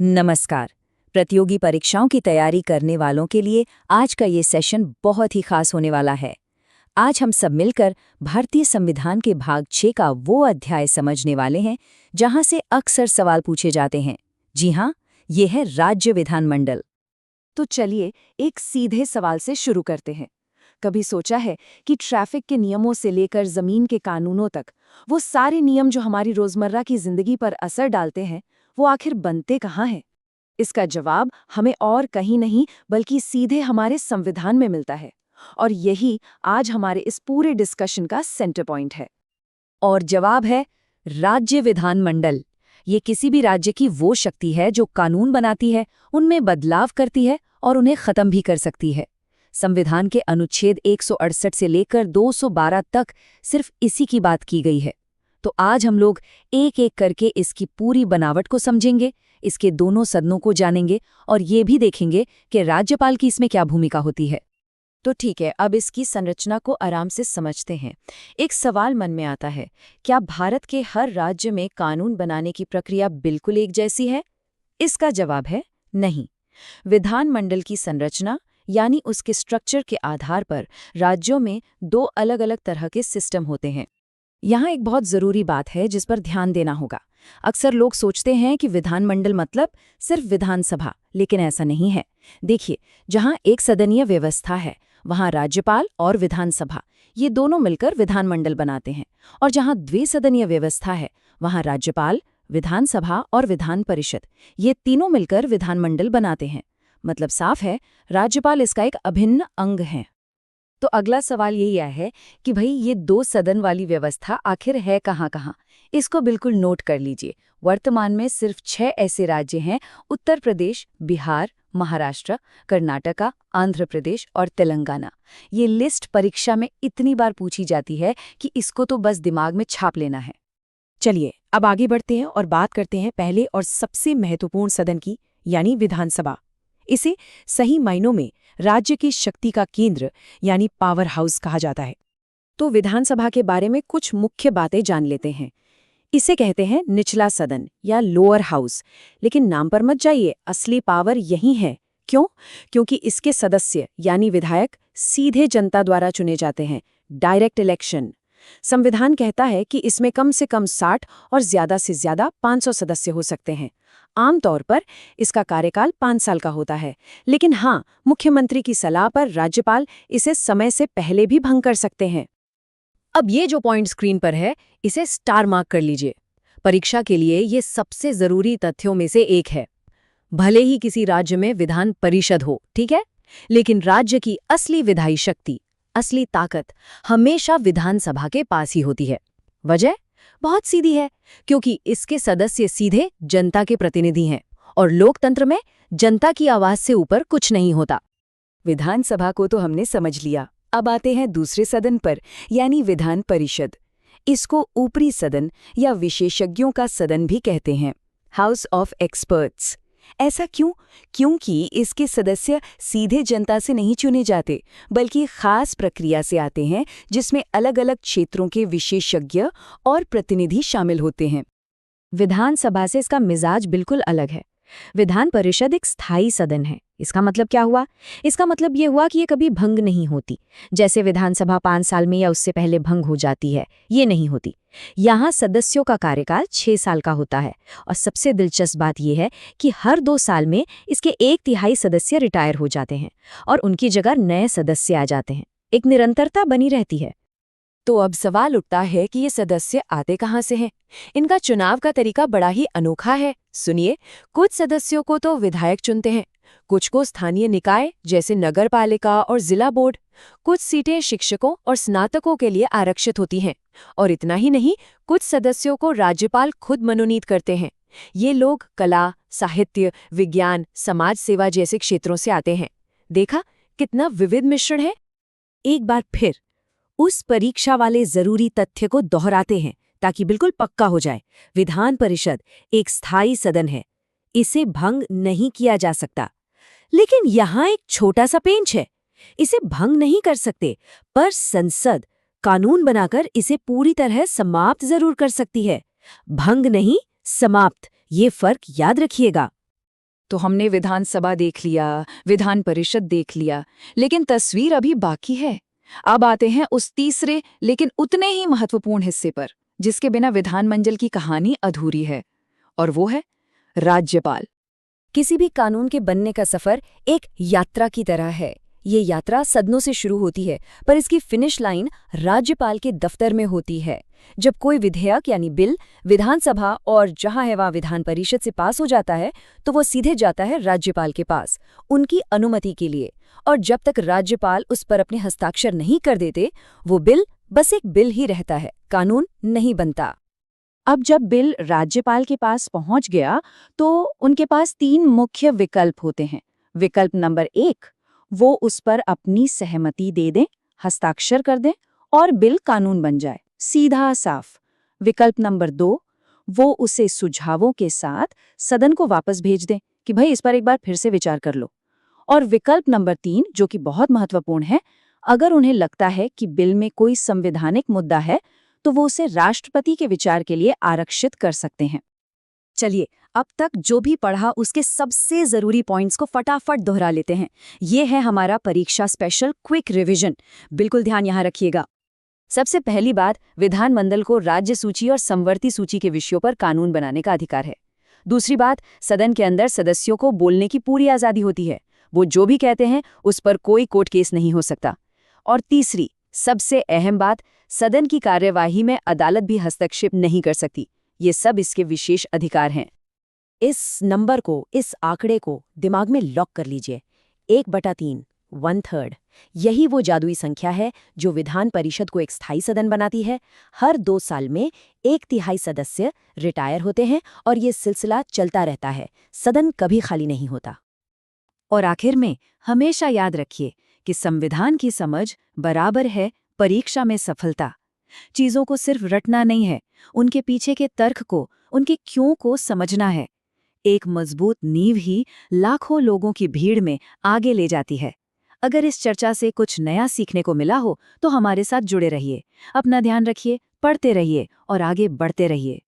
नमस्कार। प्रतियोगी परीक्षाओं की तैयारी करने वालों के लिए आज का ये सेशन बहुत ही खास होने वाला है। आज हम सब मिलकर भारतीय संविधान के भाग 6 का वो अध्याय समझने वाले हैं जहां से अक्सर सवाल पूछे जाते हैं। जी हाँ, ये है राज्य विधानमंडल। तो चलिए एक सीधे सवाल से शुरू करते हैं। कभी सोचा है कि ट्रैफिक के नियमों से लेकर जमीन के कानूनों तक वो सारे नियम जो हमारी रोजमर्रा की जिंदगी पर असर डालते हैं, वो आखिर बनते कहाँ हैं? इसका जवाब हमें और कहीं नहीं बल्कि सीधे हमारे संविधान में मिलता है। और यही आज हमारे इस पूरे डिस्कशन का सेंटर पॉइंट है। और जवाब है राज्य विधानमंडल। ये किसी भी राज्य की वो शक्ति है जो कानून बनाती है, उनमें बदलाव करती है और उन्हें खत्म भी कर सकती है। संविधान के अनुच्छेद 168 से लेकर 212 तक सिर्फ इसी की बात की गई है। तो आज हम लोग एक एक करके इसकी पूरी बनावट को समझेंगे, इसके दोनों सदनों को जानेंगे और ये भी देखेंगे कि राज्यपाल की इसमें क्या भूमिका होती है। तो ठीक है, अब इसकी संरचना को आराम से समझते हैं। एक सवाल मन में आता है, क्या भारत के हर राज्य में कानून बनाने की प्रक्रिया बिल्कुल एक जैसी है? इसका जवाब है नहीं। विधानमंडल की संरचना यानी उसके स्ट्रक्चर के आधार पर राज्यों में दो अलग-अलग तरह के सिस्टम होते हैं। यहाँ एक बहुत ज़रूरी बात है जिस पर ध्यान देना होगा। अक्सर लोग सोचते हैं कि विधानमंडल मतलब सिर्फ विधानसभा, लेकिन ऐसा नहीं है। देखिए, जहाँ एक सदनीय व्यवस्था है वहाँ राज्यपाल और विधानसभा ये दोनों मिलकर विधानमंडल बनाते हैं, और जहाँ द्विसदनीय व्यवस्था है वहाँ राज्यपाल, विधानसभा और विधान परिषद ये तीनों मिलकर विधानमंडल बनाते हैं। मतलब साफ है, राज्यपाल इसका एक अभिन्न अंग है। तो अगला सवाल यही है कि भाई ये दो सदन वाली व्यवस्था आखिर है कहाँ? इसको बिल्कुल नोट कर लीजिए। वर्तमान में सिर्फ 6 ऐसे राज्य हैं: उत्तर प्रदेश, बिहार, महाराष्ट्र, कर्नाटका, आंध्र प्रदेश और तेलंगाना। ये लिस्ट परीक्षा में इतनी बार पूछी जाती है कि इसको तो बस दिमाग में छाप लेना है। चलिए अब आगे बढ़ते हैं और बात करते हैं पहले और सबसे महत्वपूर्ण सदन की, यानी विधानसभा। इसे सही मायनों में राज्य की शक्ति का केंद्र यानी पावर हाउस कहा जाता है। तो विधानसभा के बारे में कुछ मुख्य बातें जान लेते हैं। इसे कहते हैं निचला सदन या लोअर हाउस, लेकिन नाम पर मत जाइए, असली पावर यही है। क्यों? क्योंकि इसके सदस्य यानी विधायक सीधे जनता द्वारा चुने जाते हैं, डायरेक्ट इलेक्शन। संविधान कहता है कि इसमें कम से कम 60 और ज्यादा से ज्यादा 500 सदस्य हो सकते हैं। आमतौर पर इसका कार्यकाल 5 साल का होता है, लेकिन हाँ, मुख्यमंत्री की सलाह पर राज्यपाल इसे समय से पहले भी भंग कर सकते हैं। अब ये जो पॉइंट स्क्रीन पर है, इसे स्टार मार्क कर लीजिए। परीक्षा के लिए ये सबसे जरूरी तथ्यों में से एक है। भले ही किसी राज्य में विधान परिषद हो, ठीक है, लेकिन राज्य की असली विधायी शक्ति, असली ताकत हमेशा विधानसभा के पास ही होती है। वजह बहुत सीधी है, क्योंकि इसके सदस्य सीधे जनता के प्रतिनिधि हैं और लोकतंत्र में जनता की आवाज से ऊपर कुछ नहीं होता। विधानसभा को तो हमने समझ लिया। अब आते हैं दूसरे सदन पर, यानी विधान परिषद। इसको ऊपरी सदन या विशेषज्ञों का सदन भी कहते हैं, हाउस ऑफ एक्सपर्ट्स। ऐसा क्यों? क्योंकि इसके सदस्य सीधे जनता से नहीं चुने जाते, बल्कि खास प्रक्रिया से आते हैं जिसमें अलग-अलग क्षेत्रों के विशेषज्ञ और प्रतिनिधि शामिल होते हैं। विधानसभा से इसका मिजाज बिल्कुल अलग है। विधान परिषद एक स्थायी सदन है। इसका मतलब क्या हुआ? इसका मतलब ये हुआ कि ये कभी भंग नहीं होती। जैसे विधानसभा 5 साल में या उससे पहले भंग हो जाती है, ये नहीं होती। यहाँ सदस्यों का कार्यकाल 6 साल का होता है, और सबसे दिलचस्प बात यह है कि हर 2 साल में इसके 1/3 सदस्य रिटायर हो जाते हैं और उनकी जगह नए सदस्य आ जाते हैं। एक निरंतरता बनी रहती है। तो अब सवाल उठता है कि ये सदस्य आते कहाँ से हैं? इनका चुनाव का तरीका बड़ा ही अनोखा है। सुनिए, कुछ सदस्यों को तो विधायक चुनते हैं, कुछ को स्थानीय निकाय जैसे नगर पालिका और जिला बोर्ड, कुछ सीटें शिक्षकों और स्नातकों के लिए आरक्षित होती हैं, और इतना ही नहीं, कुछ सदस्यों को राज्यपाल खुद मनोनीत करते हैं। ये लोग कला, साहित्य, विज्ञान, समाज सेवा जैसे क्षेत्रों से आते हैं। देखा कितना विविध मिश्रण है। एक बार फिर उस परीक्षा वाले जरूरी तथ्य को दोहराते हैं ताकि बिल्कुल पक्का हो जाए। विधान परिषद एक स्थायी सदन है, इसे भंग नहीं किया जा सकता। लेकिन यहाँ एक छोटा सा पेंच है, इसे भंग नहीं कर सकते, पर संसद कानून बनाकर इसे पूरी तरह समाप्त जरूर कर सकती है। भंग नहीं, समाप्त, ये फर्क याद रखिएगा। तो हमने विधानसभा देख लिया, विधान परिषद देख लिया, लेकिन तस्वीर अभी बाकी है। अब आते हैं उस तीसरे लेकिन उतने ही महत्वपूर्ण हिस्से पर, जिसके बिना विधानमंडल की कहानी अधूरी है, और वो है राज्यपाल। किसी भी कानून के बनने का सफर एक यात्रा की तरह है। ये यात्रा सदनों से शुरू होती है, पर इसकी फिनिश लाइन राज्यपाल के दफ्तर में होती है। जब कोई विधेयक यानी बिल विधानसभा और जहां है वहां विधान परिषद से पास हो जाता है, तो वो सीधे जाता है राज्यपाल के पास उनकी अनुमति के लिए। और जब तक राज्यपाल उस पर अपने हस्ताक्षर नहीं कर देते, वो बिल बस एक बिल ही रहता है, कानून नहीं बनता। अब जब बिल राज्यपाल के पास पहुंच गया, तो उनके पास 3 मुख्य विकल्प होते हैं। विकल्प नंबर 1, वो उस पर अपनी सहमति दे दें, हस्ताक्षर कर दें और बिल कानून बन जाए, सीधा साफ। विकल्प नंबर 2, वो उसे सुझावों के साथ सदन को वापस भेज दें कि भाई इस पर एक बार फिर से विचार कर लो। और विकल्प नंबर 3, जो कि बहुत महत्वपूर्ण है, अगर उन्हें लगता है कि बिल में कोई संवैधानिक मुद्दा है, तो वो उसे राष्ट्रपति के विचार के लिए आरक्षित कर सकते हैं। चलिए, अब तक जो भी पढ़ा उसके सबसे जरूरी पॉइंट्स को फटाफट दोहरा लेते हैं। ये है हमारा परीक्षा स्पेशल क्विक रिवीजन। बिल्कुल ध्यान यहाँ रखिएगा। सबसे पहली बात, विधानमंडल को राज्य सूची और समवर्ती सूची के विषयों पर कानून बनाने का अधिकार है। दूसरी बात, सदन के अंदर सदस्यों को बोलने की पूरी आज़ादी होती है। वो जो भी कहते हैं उस पर कोई कोर्ट केस नहीं हो सकता। और तीसरी, सबसे अहम बात, सदन की कार्यवाही में अदालत भी हस्तक्षेप नहीं कर सकती। ये सब इसके विशेष अधिकार हैं। इस नंबर को, इस आंकड़े को दिमाग में लॉक कर लीजिए। 1/3, 1/3। यही वो जादुई संख्या है जो विधान परिषद को एक स्थायी सदन बनाती है। हर 2 साल में 1/3 सदस्य रिटायर होते हैं और ये सिलसिला चलता रहता है। सदन कभी खाली नहीं होता। और आखिर में हमेशा याद रखिए कि संविधान की समझ बराबर है परीक्षा में सफलता। चीजों को सिर्फ रटना नहीं है, उनके पीछे के तर्क को, उनके क्यों को समझना है। एक मजबूत नींव ही लाखों लोगों की भीड़ में आगे ले जाती है। अगर इस चर्चा से कुछ नया सीखने को मिला हो, तो हमारे साथ जुड़े रहिए। अपना ध्यान रखिए, पढ़ते रहिए और आगे बढ़ते रहिए।